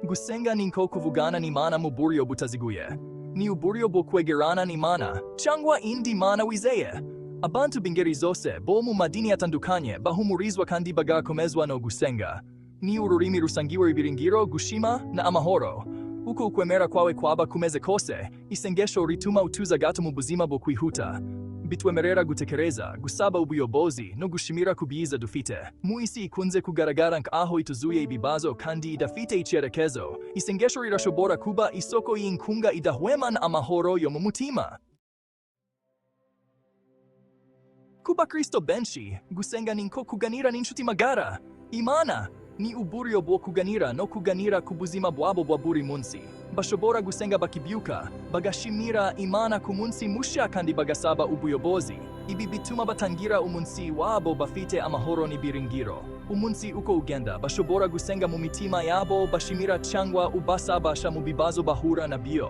Gusenga ninko kuvugana n'Imana mu buryo butaziguye. Ni uburyo bwo kwegerana n'Imana, cyangwa indi mana wizeye. Abantu b'ingeri zose bo mu madini atandukanye bahumurizwa kandi bagakomezwa no gusenga. Ni ururimi rusangiwe ibiringiro, gushima na amahoro. Uko ukwemera kwawe kwaba kumeze kose, isengesho rituma utuza gato mu buzima bwo kwihuta. Bitwemerera gutekereza, gusaba ubuyobozi no gushimira ku byiza dufite. Mu isi ikunze kugaragara nk'aho ituzuye ibibazo kandi idafite icyerekezo, isengesho rirashobora kuba isoko y'inkunga idahwema n'amahoro yo mu mutima. Ku bakristo benshi, gusenga ni nko kuganira n'inshuti magara. Imana ni uburyo bwo kuganira no kuganira ku buzima bwabo bwa buri munsi. Bashobora gusenga bakibyuka, bagashimira Imana ku munsi mushya kandi bagasaba ubuyobozi. Ibi bituma batangira umunsi wabo bafite amahoro n'ibiringiro. Umunsi uko ugenda, bashobora gusenga mu mitima yabo bashimira cyangwa ubasabasha mu bibazo bahura nabyo.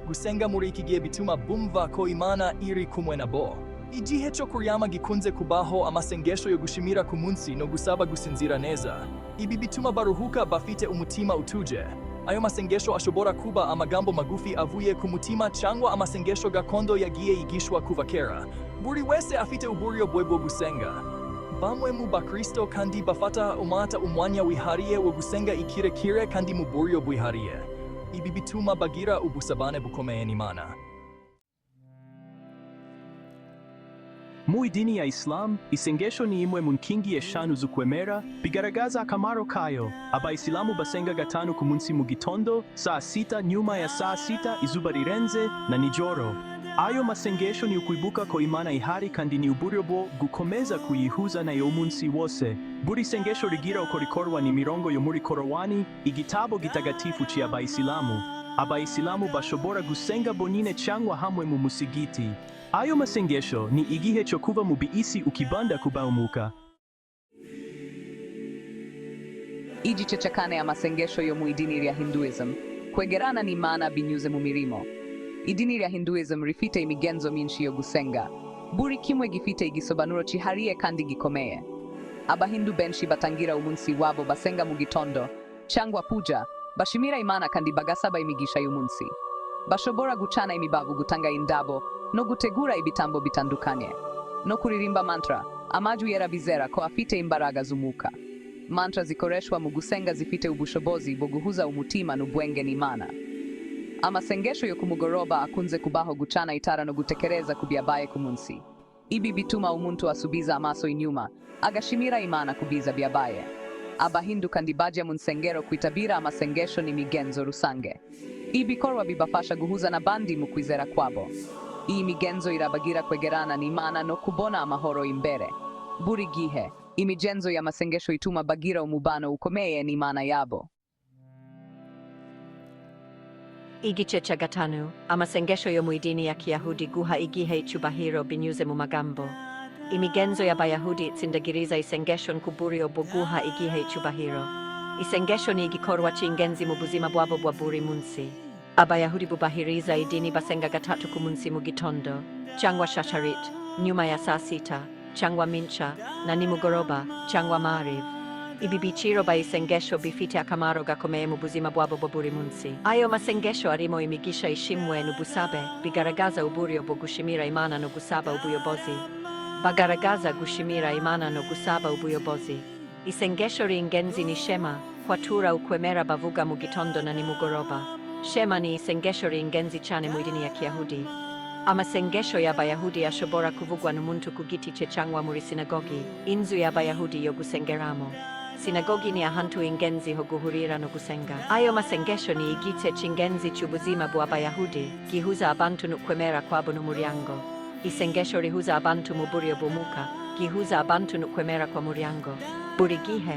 Gusenga muri iki gihe bituma bumva ko Imana iri kumwe nabo. Igihe cyo kuryama gikunze kubaho amasengesho yo gushimira ku munsi no gusaba gusinzira neza. Ibi bituma baruhuka bafite umutima utuje. Ayo masengesho ashobora kuba amagambo magufi avuye ku mutima cyangwa amasengesho gakondo yagiye yigishwa kuva kera. Buri wese afite uburyo bwe bwo gusenga. Bamwe mu bakristo kandi bafata umwanya wihariye wo gusenga ikirekire kandi mu buryo bwihariye. Ibi bituma bagira ubusabane bukomeye n'Imana. Mu idini ya Islam, isengesho ni imwe mu nkingi eshanu z'ukwemera, bigaragaza akamaro kayo. Abayisilamu basenga gatanu ku munsi mu gitondo, saa sita, nyuma ya saa sita, izuba rirenze, na nijoro. Ayo masengesho ni ukwibuka ko Imana ihari kandi ni uburyo bwo gukomeza kuyihuza nayo umunsi wose. Buri sengesho rigira uko rikorwa n'imirongo yo muri Korowani, igitabo gitagatifu cy'Abayisilamu. Abayisilamu bashobora gusenga bonyine cyangwa hamwe mu musigiti. Ayo masengesho ni igihe cyo kuva mu biisi ukibanda kubaumuka. Igice cya kane y'amasengesho yo mu idini rya Hinduism, kwegerana n'Imana binyuze mu mirimo. Idini rya Hinduism rifite imigenzo myinshi yo gusenga. Buri kimwe gifite igisobanuro cyihariye kandi gikomeye. Abahindu benshi batangira umunsi wabo basenga mu gitondo, cyangwa puja, bashimira Imana kandi bagasaba imigisha y'umunsi. Bashobora gucana imibavu, gutanga indabo, no gutegura ibitambo bitandukanye. No kuririmba mantra, amajwi yarabizera ko afite imbaraga z'umwuka. Mantra zikoreshwa mu gusenga zifite ubushobozi bwo guhuza umutima n'ubwenge n'Imana. Amasengesho yo kumugoroba akunze kubaho gucana itara no gutekereza ku byabaye ku munsi. Ibi bituma umuntu asubiza amaso inyuma, agashimira Imana ku byiza byabaye. Abahindu kandi bajya mu nsengero kwitabira amasengesho n'imigenzo rusange. Ibikorwa bibafasha guhuza n'abandi mu kwizera kwabo. Iyi migenzo irabagira kwegerana n'Imana no kubona amahoro imbere. Buri gihe, imigenzo y'amasengesho ituma bagira umubano ukomeye n'Imana yabo. Igice cya gatanu, amasengesho yo mu idini ya Kiyahudi guha igihe icyubahiro binyuze mu magambo. Imigenzo y'Abayahudi itsindagiriza isengesho ku buryo bwo guha igihe icyubahiro. Isengesho ni igikorwa cy'ingenzi mu buzima bwabo bwa buri munsi. Abayahudi bubahiriza idini basenga gatatu ku munsi mu gitondo, cyangwa shasharit, nyuma ya saa sita, cyangwa mincha, na nimugoroba, cyangwa mariv. Ibi biciro by'isengesho bifite akamaro gakomeye mu buzima bwabo bwa buri munsi. Ayo masengesho arimo imigisha, ishimwe n'ubusabe, bigaragaza uburyo bwo gushimira Imana no gusaba ubuyobozi. Bagaragaza gushimira Imana no gusaba ubuyobozi. Isengesho ry'ingenzi ni shema, kwatura ukwemera bavuga mu gitondo na nimugoroba. Shema ni isengesho ry'ingenzi cyane mu idini ya Kiyahudi. Amasengesho y'Abayahudi ashobora kuvugwa n'umuntu ku giti cye cyangwa muri sinagogi, inzu y'Abayahudi yo gusengeramo. Sinagogi ni ahantu ingenzi ho guhurira no gusenga. Ayo masengesho ni igice cy'ingenzi cy'ubuzima bw'Abayahudi, gihuza abantu n'ukwemera kwabo n'umuryango. Isengesho rihuza abantu mu buryo bw'umwuka, gihuza abantu n'ukwemera kwa muryango. Buri gihe,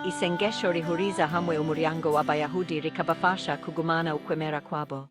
isengesho rihuriza hamwe umuryango w'Abayahudi rikabafasha kugumana ukwemera kwabo.